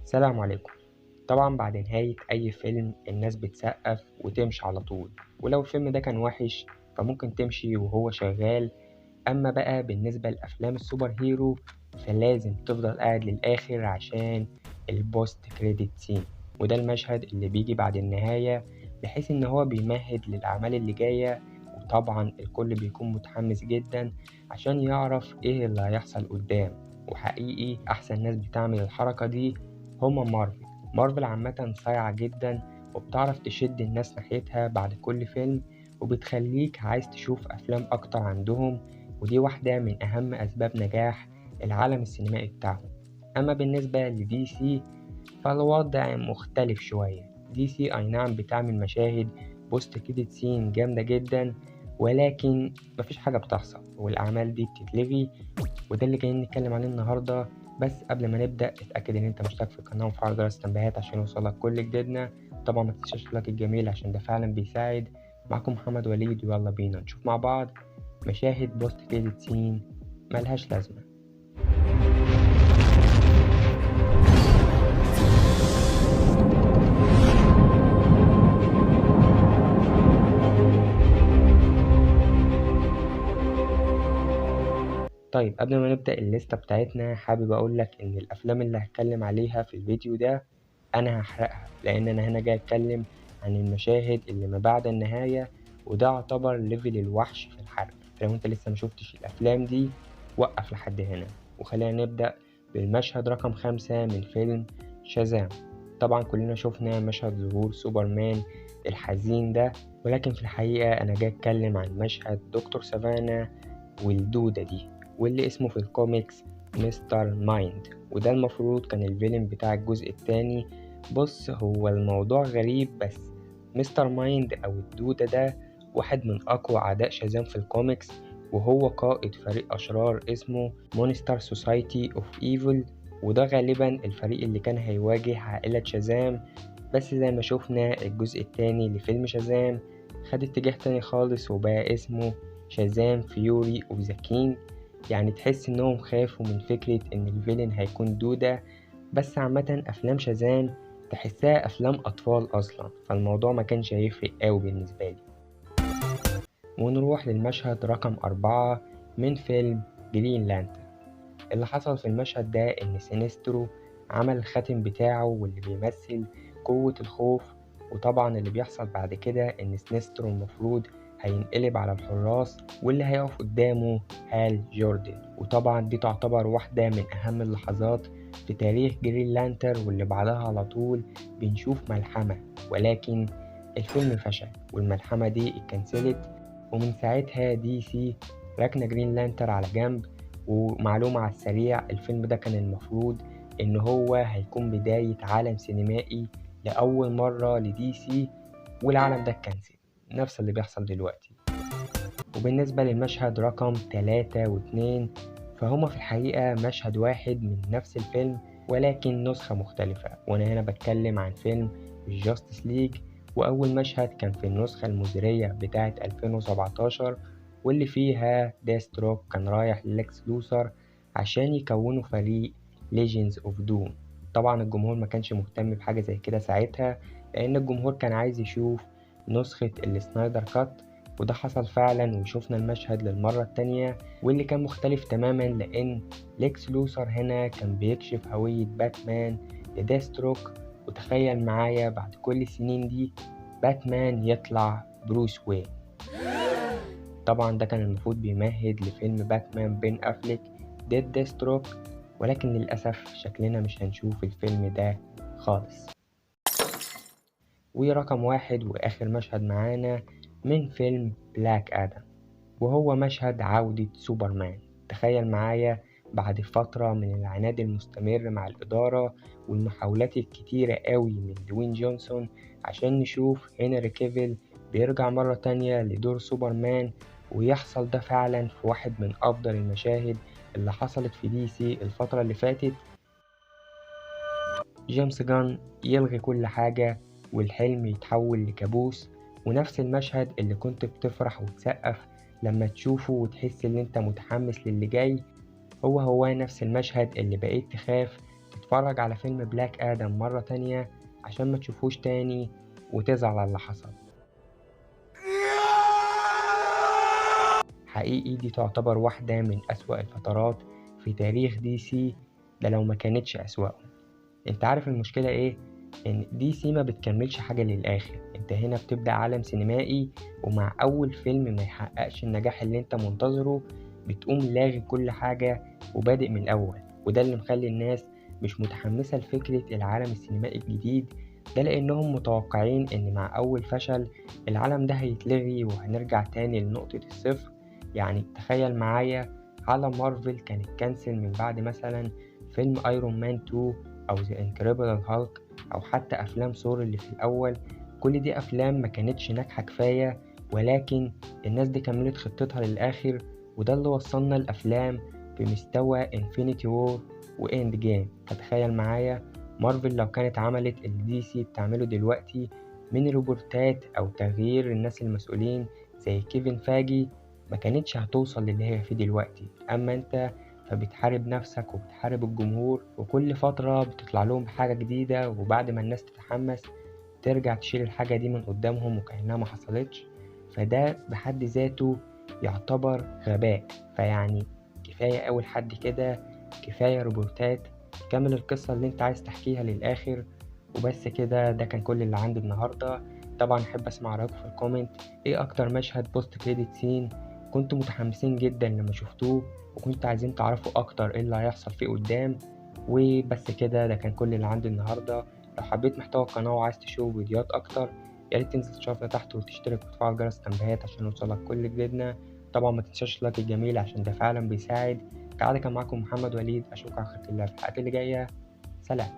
السلام عليكم. طبعا بعد نهاية أي فيلم الناس بتسقف وتمشي على طول، ولو الفيلم ده كان وحش فممكن تمشي وهو شغال. أما بقى بالنسبة لأفلام السوبر هيرو فلازم تفضل قاعد للآخر عشان البوست كريدت سين، وده المشهد اللي بيجي بعد النهاية بحيث إن هو بيمهد للأعمال اللي جاية. وطبعا الكل بيكون متحمس جدا عشان يعرف إيه اللي هيحصل قدام. وحقيقي أحسن ناس بتعمل الحركة دي هما مارفل عامة صايعة جدا، وبتعرف تشد الناس ناحيتها بعد كل فيلم، وبتخليك عايز تشوف أفلام أكتر عندهم. ودي واحدة من أهم أسباب نجاح العالم السينمائي بتاعهم. أما بالنسبة لدي سي فالوضع مختلف شوية. دي سي أي نعم بتعمل مشاهد بوست كريدت سين جامدة جدا، ولكن مفيش حاجة بتحصل والأعمال دي بتتلغي. وده اللي جايين نتكلم عليه النهاردة. بس قبل ما نبدأ اتأكد إن أنت مشترك في القناة ومفعل جرس التنبيهات عشان يوصلك كل جديدنا. طبعا ما تنساش اللايك الجميل عشان ده فعلا بيساعد. معكم محمد وليد، ويلا بينا نشوف مع بعض مشاهد بوست كريدت سين ملهاش لازمة. طيب قبل ما نبدأ الليستة بتاعتنا حابب أقولك إن الأفلام اللي هتكلم عليها في الفيديو ده أنا هحرقها، لأن أنا هنا جاي أتكلم عن المشاهد اللي ما بعد النهاية، وده يعتبر ليفل الوحش في الحرق. لو أنت لسه مشوفتش الأفلام دي وقف لحد هنا. وخلينا نبدأ بالمشهد رقم 5 من فيلم شازام. طبعا كلنا شفنا مشهد ظهور سوبرمان الحزين ده، ولكن في الحقيقة أنا جاي أتكلم عن مشهد دكتور سافانا والدودة دي، واللي اسمه في الكوميكس مستر مايند، وده المفروض كان الفيلم بتاع الجزء التاني. بص هو الموضوع غريب، بس مستر مايند أو الدودة ده واحد من أقوى أعداء شازام في الكوميكس، وهو قائد فريق أشرار اسمه مونستر سوسايتي أوف إيفل. وده غالبا الفريق اللي كان هيواجه عائلة شازام. بس زي ما شفنا الجزء التاني لفيلم شازام خد اتجاه تاني خالص وبقى اسمه شازام فيوري أوف ذا كينج. يعني تحس إنهم خافوا من فكرة إن الفيلن هيكون دودة. بس عامة أفلام شازام تحسها أفلام أطفال أصلا، فالموضوع ما كانش هيفرق أوي بالنسبة لي. ونروح للمشهد رقم 4 من فيلم جرين لانترن. اللي حصل في المشهد ده إن سينسترو عمل الخاتم بتاعه واللي بيمثل قوة الخوف. وطبعا اللي بيحصل بعد كده إن سينسترو المفروض هينقلب على الحراس، واللي هيقف قدامه هال جوردن. وطبعا دي تعتبر واحدة من أهم اللحظات في تاريخ جرين لانتر، واللي بعدها على طول بنشوف ملحمة. ولكن الفيلم فشل والملحمة دي اتكنسلت، ومن ساعتها دي سي ركنة جرين لانتر على جنب. ومعلومة على السريع، الفيلم ده كان المفروض إن هو هيكون بداية عالم سينمائي لأول مرة لدي سي، والعالم ده اتكنسل نفس اللي بيحصل دلوقتي. وبالنسبة للمشهد رقم 3 و2 فهما في الحقيقة مشهد واحد من نفس الفيلم ولكن نسخة مختلفة. وأنا هنا بتكلم عن فيلم جاستس ليج، وأول مشهد كان في النسخة المزرية بتاعة 2017، واللي فيها ديستروك كان رايح لليكس لوثر عشان يكونوا فريق ليجندز اوف دوم. طبعا الجمهور ما كانش مهتم بحاجة زي كده ساعتها، لأن الجمهور كان عايز يشوف نسخة السنايدر كات. وده حصل فعلا وشوفنا المشهد للمرة التانية، واللي كان مختلف تماما لأن ليكس لوثر هنا كان بيكشف هوية باتمان لديستروك. وتخيل معايا بعد كل السنين دي باتمان يطلع بروس وين. طبعا ده كان المفروض بيمهد لفيلم باتمان بين أفليك ضد ديستروك، ولكن للأسف شكلنا مش هنشوف الفيلم ده خالص. ورقم 1 وآخر مشهد معانا من فيلم بلاك آدم، وهو مشهد عودة سوبرمان. تخيل معايا بعد فترة من العناد المستمر مع الإدارة والمحاولات الكتيرة قوي من دوين جونسون عشان نشوف هنري كيفيل بيرجع مرة تانية لدور سوبرمان. ويحصل ده فعلا في واحد من أفضل المشاهد اللي حصلت في دي سي الفترة اللي فاتت. جيمس جان يلغي كل حاجة والحلم يتحول لكابوس. ونفس المشهد اللي كنت بتفرح وتسقف لما تشوفه وتحس ان انت متحمس للي جاي، هو نفس المشهد اللي بقيت تخاف تتفرج على فيلم بلاك آدم مرة تانية عشان ما تشوفوش تاني وتزعل على اللي حصل. حقيقي دي تعتبر واحدة من أسوأ الفترات في تاريخ دي سي، ده لو ما كانتش أسوأهم. انت عارف المشكلة ايه؟ ان دي سي ما بتكملش حاجة للآخر. انت هنا بتبدأ عالم سينمائي، ومع أول فيلم ما يحققش النجاح اللي انت منتظره بتقوم لاغي كل حاجة وبادئ من الأول. وده اللي مخلي الناس مش متحمسة لفكرة العالم السينمائي الجديد ده، لأنهم متوقعين إن مع أول فشل العالم ده هيتلغي وهنرجع تاني لنقطة الصفر. يعني تخيل معايا عالم مارفل كان اتكنسل من بعد مثلا فيلم ايرون مان 2 او ذا انكريبل هالك، او حتى افلام ثور اللي في الاول. كل دي افلام ما كانتش ناجحة كفاية، ولكن الناس دي كملت خطتها للاخر، وده اللي وصلنا الافلام بمستوى انفينيتي وور واند جيم. فتخيل معايا مارفل لو كانت عملت اللي دي سي بتعمله دلوقتي من روبورتات او تغيير الناس المسؤولين زي كيفن فاجي، ما كانتش هتوصل للي هي فيه دلوقتي. اما انت فبتحارب نفسك وبتحارب الجمهور، وكل فترة بتطلع لهم بحاجة جديدة، وبعد ما الناس تتحمس ترجع تشيل الحاجة دي من قدامهم وكأنها ما حصلتش. فده بحد ذاته يعتبر غباء. فيعني كفاية أول حد كده، كفاية روبوتات، كمل القصة اللي انت عايز تحكيها للآخر وبس كده. ده كان كل اللي عندي النهاردة. طبعا أحب أسمع رأيكم في الكومنت. ايه أكتر مشهد بوست كريدت سين كنتوا متحمسين جدا لما شفتوه وكنتوا عايزين تعرفوا أكتر ايه اللي هيحصل فيه قدام؟ وبس كده، ده كان كل اللي عندي النهاردة. لو حبيت محتوى القناة وعايز تشوف فيديوهات أكتر ياريت تنزل تشوفنا تحت وتشترك وتفعل جرس التنبيهات عشان يوصلك كل جديدنا. طبعا ما تنساش اللايك الجميل عشان ده فعلا بيساعد. كان معاكم محمد وليد، أشوفكم على خير الله في الحلقات اللي جاية. سلام.